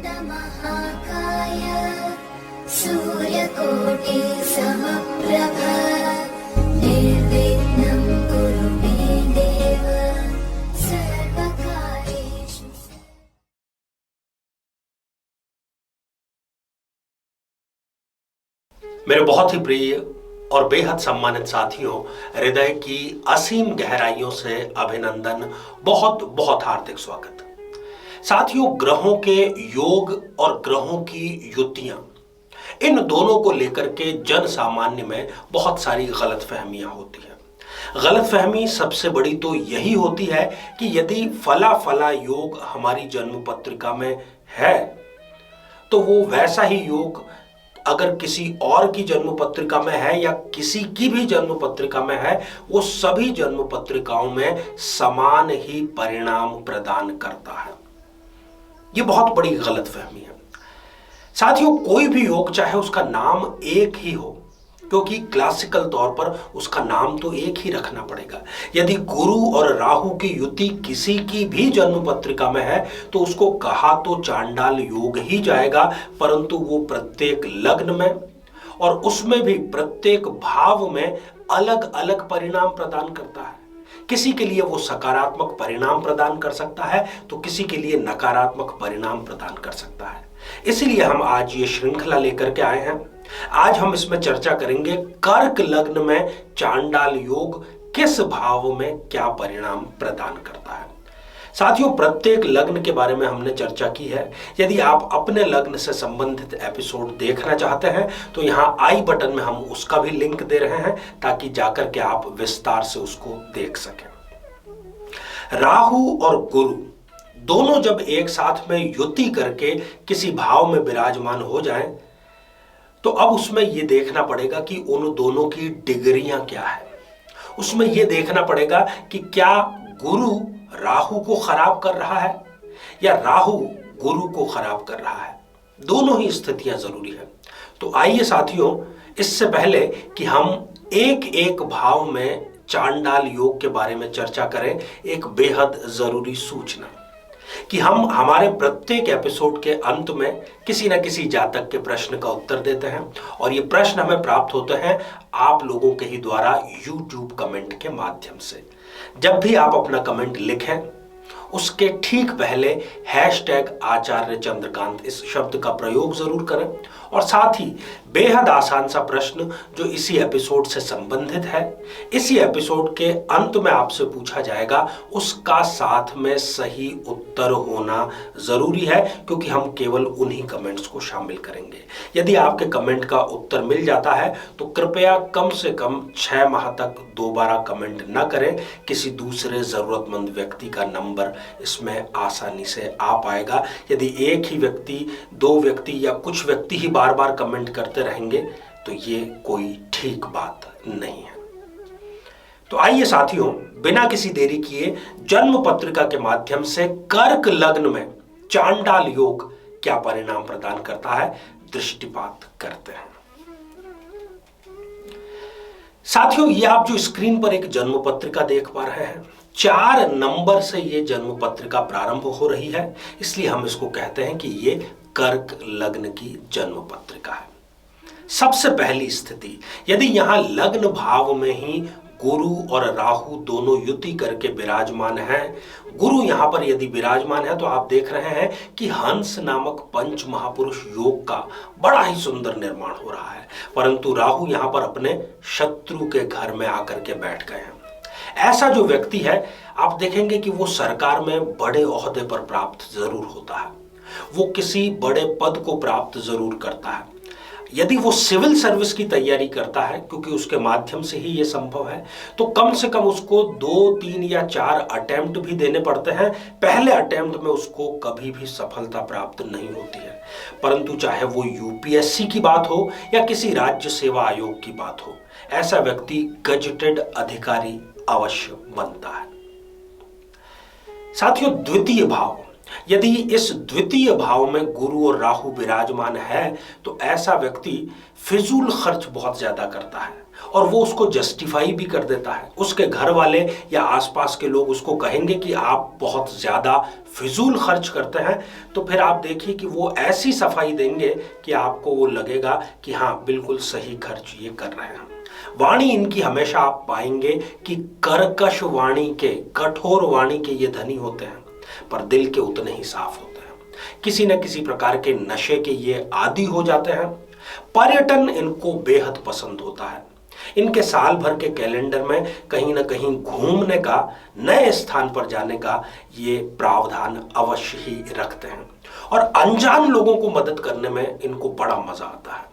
महाकाय सूर्यकोटि समप्रभ निर्विघ्नं कुरु मे देव सर्वकार्येषु। मेरे बहुत ही प्रिय और बेहद सम्मानित साथियों, हृदय की असीम गहराइयों से अभिनंदन, बहुत बहुत हार्दिक स्वागत। साथियों, ग्रहों के योग और ग्रहों की युतियां, इन दोनों को लेकर के जन सामान्य में बहुत सारी गलतफहमियां होती हैं। गलतफहमी सबसे बड़ी तो यही होती है कि यदि फला फला योग हमारी जन्म पत्रिका में है तो वो वैसा ही योग अगर किसी और की जन्म पत्रिका में है या किसी की भी जन्म पत्रिका में है, वो सभी जन्म पत्रिकाओं में समान ही परिणाम प्रदान करता है। ये बहुत बड़ी गलतफहमी है। साथियों, कोई भी योग चाहे उसका नाम एक ही हो, क्योंकि क्लासिकल तौर पर उसका नाम तो एक ही रखना पड़ेगा। यदि गुरु और राहु की युति किसी की भी जन्म पत्रिका में है तो उसको कहा तो चांडाल योग ही जाएगा, परंतु वो प्रत्येक लग्न में और उसमें भी प्रत्येक भाव में अलग अलग परिणाम प्रदान करता है। किसी के लिए वो सकारात्मक परिणाम प्रदान कर सकता है तो किसी के लिए नकारात्मक परिणाम प्रदान कर सकता है। इसलिए हम आज ये श्रृंखला लेकर के आए हैं। आज हम इसमें चर्चा करेंगे कर्क लग्न में चांडाल योग किस भाव में क्या परिणाम प्रदान करता है। साथियों, प्रत्येक लग्न के बारे में हमने चर्चा की है। यदि आप अपने लग्न से संबंधित एपिसोड देखना चाहते हैं तो यहां आई बटन में हम उसका भी लिंक दे रहे हैं ताकि जाकर के आप विस्तार से उसको देख सकें। राहु और गुरु दोनों जब एक साथ में युति करके किसी भाव में विराजमान हो जाएं तो अब उसमें यह देखना पड़ेगा कि उन दोनों की डिग्रियां क्या है। उसमें यह देखना पड़ेगा कि क्या गुरु राहु को खराब कर रहा है या राहु गुरु को खराब कर रहा है। दोनों ही स्थितियां जरूरी है। तो आइए साथियों, इससे पहले कि हम एक एक भाव में चांडाल योग के बारे में चर्चा करें, एक बेहद जरूरी सूचना कि हम हमारे प्रत्येक एपिसोड के अंत में किसी न किसी जातक के प्रश्न का उत्तर देते हैं और ये प्रश्न हमें प्राप्त होते हैं आप लोगों के ही द्वारा YouTube कमेंट के माध्यम से। जब भी आप अपना कमेंट लिखें उसके ठीक पहले #आचार्य चंद्रकांत इस शब्द का प्रयोग जरूर करें और साथ ही बेहद आसान सा प्रश्न जो इसी एपिसोड से संबंधित है, इसी एपिसोड के अंत में आपसे पूछा जाएगा, उसका साथ में सही उत्तर होना जरूरी है, क्योंकि हम केवल उन्हीं कमेंट्स को शामिल करेंगे। यदि आपके कमेंट का उत्तर मिल जाता है तो कृपया कम से कम 6 माह तक दोबारा कमेंट न करें। किसी दूसरे जरूरतमंद व्यक्ति का नंबर इसमें आसानी से आ पाएगा। यदि एक ही व्यक्ति, 2 व्यक्ति या कुछ व्यक्ति ही बार बार कमेंट करते रहेंगे तो ये कोई ठीक बात नहीं है। तो आइए साथियों, बिना किसी देरी किए जन्म पत्रिका के माध्यम से कर्क लग्न में चांडाल योग क्या परिणाम प्रदान करता है दृष्टिपात करते हैं। साथियों, ये आप जो स्क्रीन पर एक जन्म पत्रिका देख पा रहे हैं, 4 नंबर से ये जन्म पत्रिका प्रारंभ हो रही है, इसलिए हम इसको कहते हैं कि ये कर्क लग्न की जन्म पत्रिका है। सबसे पहली स्थिति, यदि यहां लग्न भाव में ही गुरु और राहु दोनों युति करके विराजमान हैं, गुरु यहां पर यदि विराजमान है तो आप देख रहे हैं कि हंस नामक पंच महापुरुष योग का बड़ा ही सुंदर निर्माण हो रहा है, परंतु राहु यहां पर अपने शत्रु के घर में आकर के बैठ गए हैं। ऐसा जो व्यक्ति है, आप देखेंगे कि वो सरकार में बड़े ओहदे पर प्राप्त जरूर होता है, वो किसी बड़े पद को प्राप्त जरूर करता है। यदि वो सिविल सर्विस की तैयारी करता है, क्योंकि उसके माध्यम से ही ये संभव है, तो कम से कम उसको 2, 3 या 4 अटेम्प्ट भी देने पड़ते हैं। पहले अटेम्प्ट में उसको कभी भी सफलता प्राप्त नहीं होती है, परंतु चाहे वो यूपीएससी की बात हो या किसी राज्य सेवा आयोग की बात हो, ऐसा व्यक्ति गजेटेड अधिकारी अवश्य बनता है। साथियों, द्वितीय भाव, यदि इस द्वितीय भाव में गुरु और राहु विराजमान है तो ऐसा व्यक्ति फिजूल खर्च बहुत ज्यादा करता है। और वो उसको जस्टिफाई भी कर देता है। उसके घर वाले या आसपास के लोग उसको कहेंगे कि आप बहुत ज़्यादा फिजूल खर्च करते हैं, तो फिर आप देखिए कि वो ऐसी सफाई देंगे कि आपको वो लगेगा कि हाँ बिल्कुल सही खर्च ये कर रहे हैं। वाणी इनकी हमेशा आप पाएंगे कि कर्कश वाणी के, कठोर वाणी के ये धनी होते हैं, पर दिल के उतने ही साफ होते हैं। किसी न किसी प्रकार के नशे के ये आदी हो जाते हैं। पर्यटन इनको बेहद पसंद होता है। इनके साल भर के कैलेंडर में कहीं ना कहीं घूमने का, नए स्थान पर जाने का ये प्रावधान अवश्य ही रखते हैं। और अनजान लोगों को मदद करने में इनको बड़ा मजा आता है।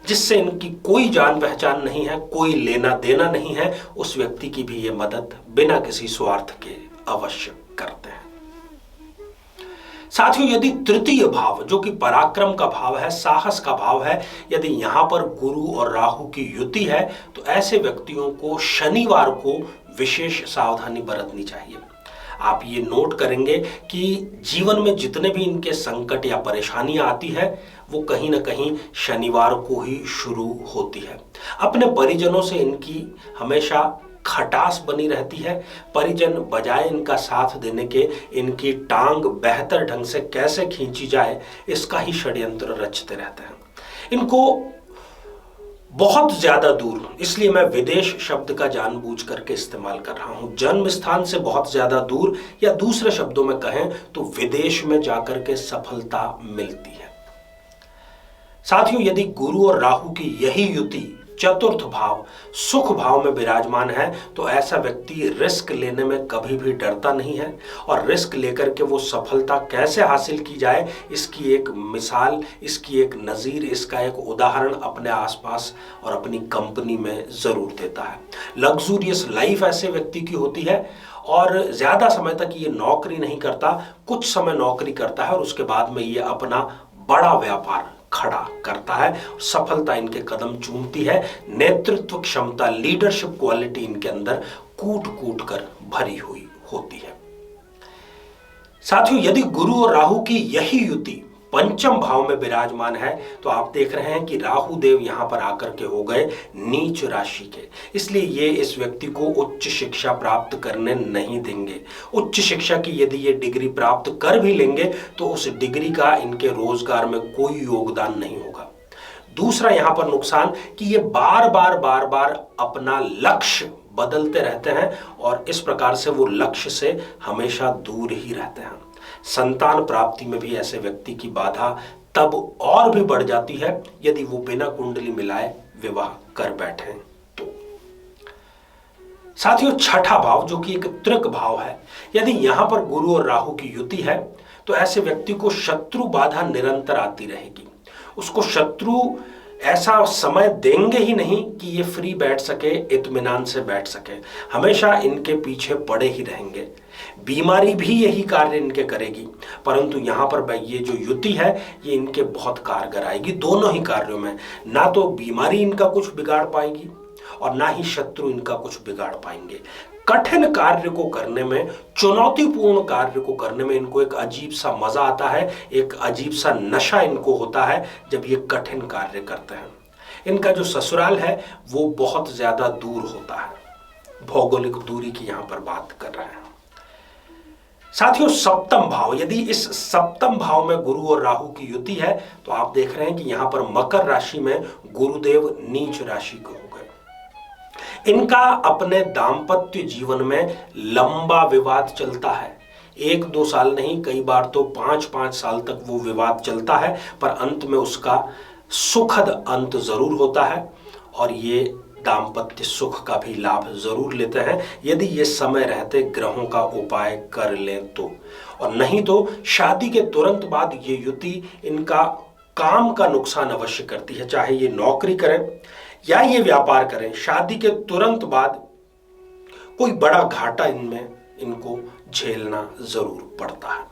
जिससे इनकी कोई जान पहचान नहीं है, कोई लेना देना नहीं है, उस व्यक्ति की भी ये मदद बिना किसी स्वार्थ के अवश्य करते हैं। साथियों, यदि तृतीय भाव जो कि पराक्रम का भाव है, साहस का भाव है, यदि यहां पर गुरु और राहु की युति है, तो ऐसे व्यक्तियों को शनिवार को विशेष सावधानी बरतनी चाहिए। आप ये नोट करेंगे कि जीवन में जितने भी इनके संकट या परेशानियां आती है, वो कहीं ना कहीं शनिवार को ही शुरू होती है। अपने परिजनों से इनकी हमेशा खटास बनी रहती है। परिजन बजाय इनका साथ देने के इनकी टांग बेहतर ढंग से कैसे खींची जाए, इसका ही षड्यंत्र रचते रहते हैं। इनको बहुत ज्यादा दूर, इसलिए मैं विदेश शब्द का जानबूझ करके इस्तेमाल कर रहा हूं, जन्म स्थान से बहुत ज्यादा दूर, या दूसरे शब्दों में कहें तो विदेश में जाकर के सफलता मिलती है। साथियों, यदि गुरु और राहु की यही युति चतुर्थ भाव, सुख भाव में विराजमान है, तो ऐसा व्यक्ति रिस्क लेने में कभी भी डरता नहीं है। और रिस्क लेकर के वो सफलता कैसे हासिल की जाए, इसकी एक मिसाल, इसकी एक नज़ीर, इसका एक उदाहरण अपने आसपास और अपनी कंपनी में जरूर देता है। लग्जूरियस लाइफ ऐसे व्यक्ति की होती है और ज़्यादा समय तक ये नौकरी नहीं करता, कुछ समय नौकरी करता है और उसके बाद में ये अपना बड़ा व्यापार खड़ा करता है। सफलता इनके कदम चूमती है। नेतृत्व क्षमता, लीडरशिप क्वालिटी इनके अंदर कूट कूट कर भरी हुई होती है। साथियों, यदि गुरु और राहु की यही युति पंचम भाव में विराजमान है, तो आप देख रहे हैं कि राहु देव यहां पर आकर के हो गए नीच राशि के, इसलिए ये इस व्यक्ति को उच्च शिक्षा प्राप्त करने नहीं देंगे। उच्च शिक्षा की यदि ये डिग्री प्राप्त कर भी लेंगे, तो उस डिग्री का इनके रोजगार में कोई योगदान नहीं होगा। दूसरा यहां पर नुकसान कि ये बार बार अपना लक्ष्य बदलते रहते हैं और इस प्रकार से वो लक्ष्य से हमेशा दूर ही रहते हैं। संतान प्राप्ति में भी ऐसे व्यक्ति की बाधा तब और भी बढ़ जाती है यदि वो बिना कुंडली मिलाए विवाह कर बैठे तो। साथियों, छठा भाव जो कि एक त्रिक भाव है, यदि यहां पर गुरु और राहु की युति है, तो ऐसे व्यक्ति को शत्रु बाधा निरंतर आती रहेगी। उसको शत्रु ऐसा समय देंगे ही नहीं कि ये फ्री बैठ सके, इत्मीनान से बैठ सके, हमेशा इनके पीछे पड़े ही रहेंगे। बीमारी भी यही कार्य इनके करेगी, परंतु यहाँ पर ये जो युति है ये इनके बहुत कारगर आएगी दोनों ही कार्यों में। ना तो बीमारी इनका कुछ बिगाड़ पाएगी और ना ही शत्रु इनका कुछ बिगाड़ पाएंगे। कठिन कार्य को करने में, चुनौतीपूर्ण कार्य को करने में इनको एक अजीब सा मजा आता है, एक अजीब सा नशा इनको होता है जब ये कठिन कार्य करते हैं। इनका जो ससुराल है वो बहुत ज्यादा दूर होता है, भौगोलिक दूरी की यहां पर बात कर रहे हैं। साथियों, सप्तम भाव, यदि इस सप्तम भाव में गुरु और राहु की युति है, तो आप देख रहे हैं कि यहां पर मकर राशि में गुरुदेव नीच राशि को हो गए। इनका अपने दांपत्य जीवन में लंबा विवाद चलता है, 1-2 साल नहीं, कई बार तो 5-5 साल तक वो विवाद चलता है, पर अंत में उसका सुखद अंत जरूर होता है और ये दांपत्य सुख का भी लाभ जरूर लेते हैं यदि ये समय रहते ग्रहों का उपाय कर लें तो। और नहीं तो शादी के तुरंत बाद ये युति इनका काम का नुकसान अवश्य करती है। चाहे ये नौकरी करें या ये व्यापार करें, शादी के तुरंत बाद कोई बड़ा घाटा इनमें इनको झेलना जरूर पड़ता है।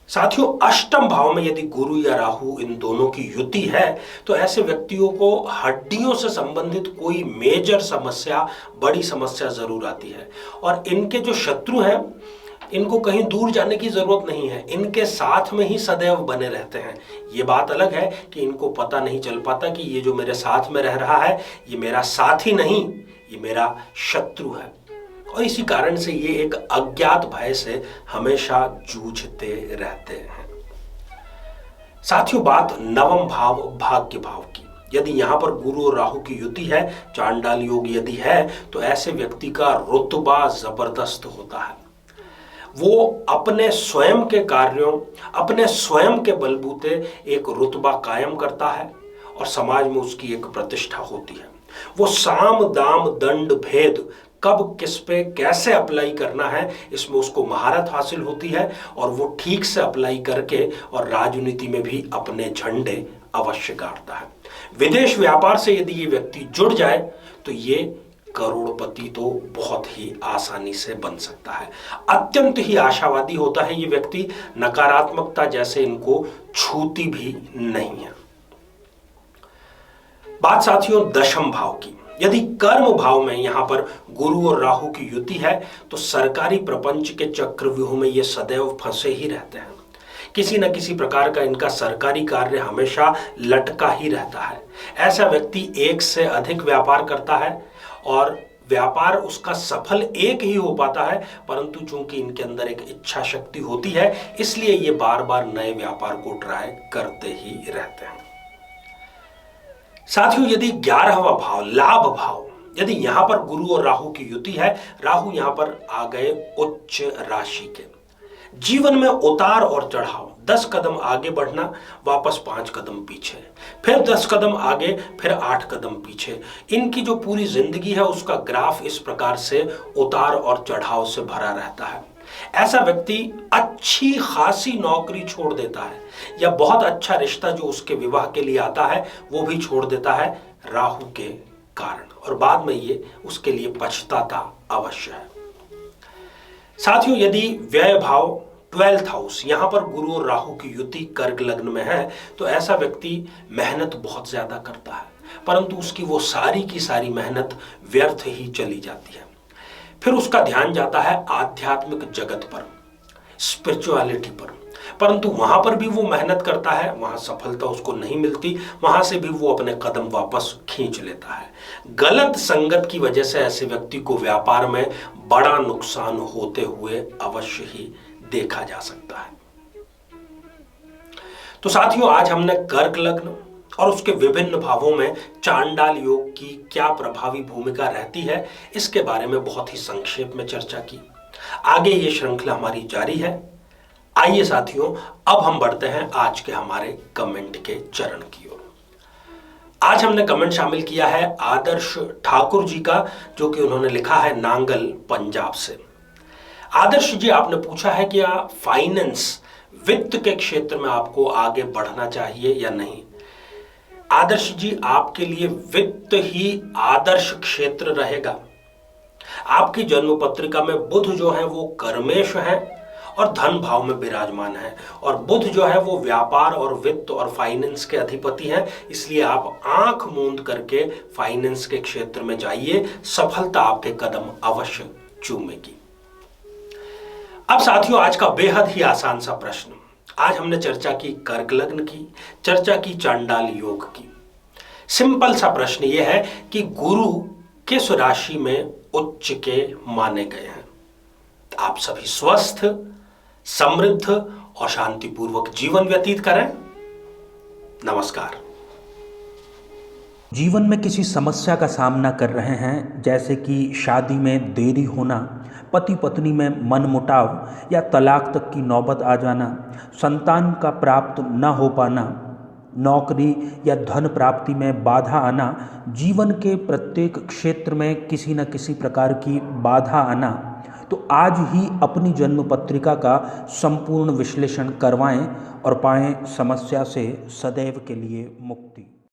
साथियों, अष्टम भाव में यदि गुरु या राहु इन दोनों की युति है, तो ऐसे व्यक्तियों को हड्डियों से संबंधित कोई मेजर समस्या, बड़ी समस्या जरूर आती है। और इनके जो शत्रु हैं इनको कहीं दूर जाने की जरूरत नहीं है, इनके साथ में ही सदैव बने रहते हैं। ये बात अलग है कि इनको पता नहीं चल पाता कि ये जो मेरे साथ में रह रहा है ये मेरा साथी नहीं, ये मेरा शत्रु है। और इसी कारण से ये एक अज्ञात भय से हमेशा जूझते रहते हैं। साथियों, बात नवम भाव भाग्य भाव की। यदि यहां पर गुरु और राहु की युति है, चांडाल योग यदि है, तो ऐसे व्यक्ति का रुतबा जबरदस्त होता है। वो अपने स्वयं के कार्यों, अपने स्वयं के बलबूते एक रुतबा कायम करता है और समाज में उसकी एक प्रतिष्ठा होती है। वो साम दाम दंड भेद कब किस पे कैसे अप्लाई करना है, इसमें उसको महारत हासिल होती है और वो ठीक से अप्लाई करके और राजनीति में भी अपने झंडे अवश्य गाड़ता है। विदेश व्यापार से यदि ये व्यक्ति जुड़ जाए तो ये करोड़पति तो बहुत ही आसानी से बन सकता है। अत्यंत ही आशावादी होता है ये व्यक्ति, नकारात्मकता जैसे इनको छूती भी नहीं है। बात साथियों दशम भाव की। यदि कर्म भाव में यहां पर गुरु और राहु की युति है तो सरकारी प्रपंच के चक्रव्यूह में ये सदैव फंसे ही रहते हैं। किसी न किसी प्रकार का इनका सरकारी कार्य हमेशा लटका ही रहता है। ऐसा व्यक्ति एक से अधिक व्यापार करता है और व्यापार उसका सफल एक ही हो पाता है, परंतु चूंकि इनके अंदर एक इच्छा शक्ति होती है इसलिए ये बार बार नए व्यापार को ट्राई करते ही रहते हैं। साथियों, यदि 11वां भाव लाभ भाव, यदि यहां पर गुरु और राहु की युति है, राहु यहां पर आ गए उच्च राशि के। जीवन में उतार और चढ़ाव, 10 कदम आगे बढ़ना, वापस 5 कदम पीछे, फिर 10 कदम आगे, फिर 8 कदम पीछे। इनकी जो पूरी जिंदगी है उसका ग्राफ इस प्रकार से उतार और चढ़ाव से भरा रहता है। ऐसा व्यक्ति अच्छी खासी नौकरी छोड़ देता है या बहुत अच्छा रिश्ता जो उसके विवाह के लिए आता है वो भी छोड़ देता है राहु के कारण, और बाद में ये उसके लिए पछताता अवश्य है। साथियों, यदि व्यय भाव 12th हाउस यहां पर गुरु और राहु की युति कर्क लग्न में है तो ऐसा व्यक्ति मेहनत बहुत ज्यादा करता है, परंतु उसकी वो सारी की सारी मेहनत व्यर्थ ही चली जाती है। फिर उसका ध्यान जाता है आध्यात्मिक जगत पर, स्पिरिचुअलिटी पर, परंतु वहां पर भी वो मेहनत करता है, वहां सफलता उसको नहीं मिलती, वहां से भी वो अपने कदम वापस खींच लेता है। गलत संगत की वजह से ऐसे व्यक्ति को व्यापार में बड़ा नुकसान होते हुए अवश्य ही देखा जा सकता है। तो साथियों, आज हमने कर्क लग्न और उसके विभिन्न भावों में चांडाल योग की क्या प्रभावी भूमिका रहती है इसके बारे में बहुत ही संक्षेप में चर्चा की। आगे ये श्रृंखला हमारी जारी है। आइए साथियों, अब हम बढ़ते हैं आज के हमारे कमेंट के चरण की ओर। आज हमने कमेंट शामिल किया है आदर्श ठाकुर जी का, जो कि उन्होंने लिखा है नांगल पंजाब से। आदर्श जी, आपने पूछा है कि फाइनेंस वित्त के क्षेत्र में आपको आगे बढ़ना चाहिए या नहीं। आदर्श जी, आपके लिए वित्त ही आदर्श क्षेत्र रहेगा। आपकी जन्म पत्रिका में बुध जो है वो कर्मेश है और धन भाव में विराजमान है, और बुध जो है वो व्यापार और वित्त और फाइनेंस के अधिपति है। इसलिए आप आंख मूंद करके फाइनेंस के क्षेत्र में जाइए, सफलता आपके कदम अवश्य चूमेगी। अब साथियों, आज का बेहद ही आसान सा प्रश्न। आज हमने चर्चा की कर्क लग्न की, चर्चा की चांडाल योग की। सिंपल सा प्रश्न यह है कि गुरु किस राशि में उच्च के माने गए हैं। आप सभी स्वस्थ, समृद्ध और शांतिपूर्वक जीवन व्यतीत करें। नमस्कार। जीवन में किसी समस्या का सामना कर रहे हैं, जैसे कि शादी में देरी होना, पति पत्नी में मनमुटाव या तलाक तक की नौबत आ जाना, संतान का प्राप्त न हो पाना, नौकरी या धन प्राप्ति में बाधा आना, जीवन के प्रत्येक क्षेत्र में किसी न किसी प्रकार की बाधा आना, तो आज ही अपनी जन्म पत्रिका का संपूर्ण विश्लेषण करवाएं और पाएं समस्या से सदैव के लिए मुक्ति।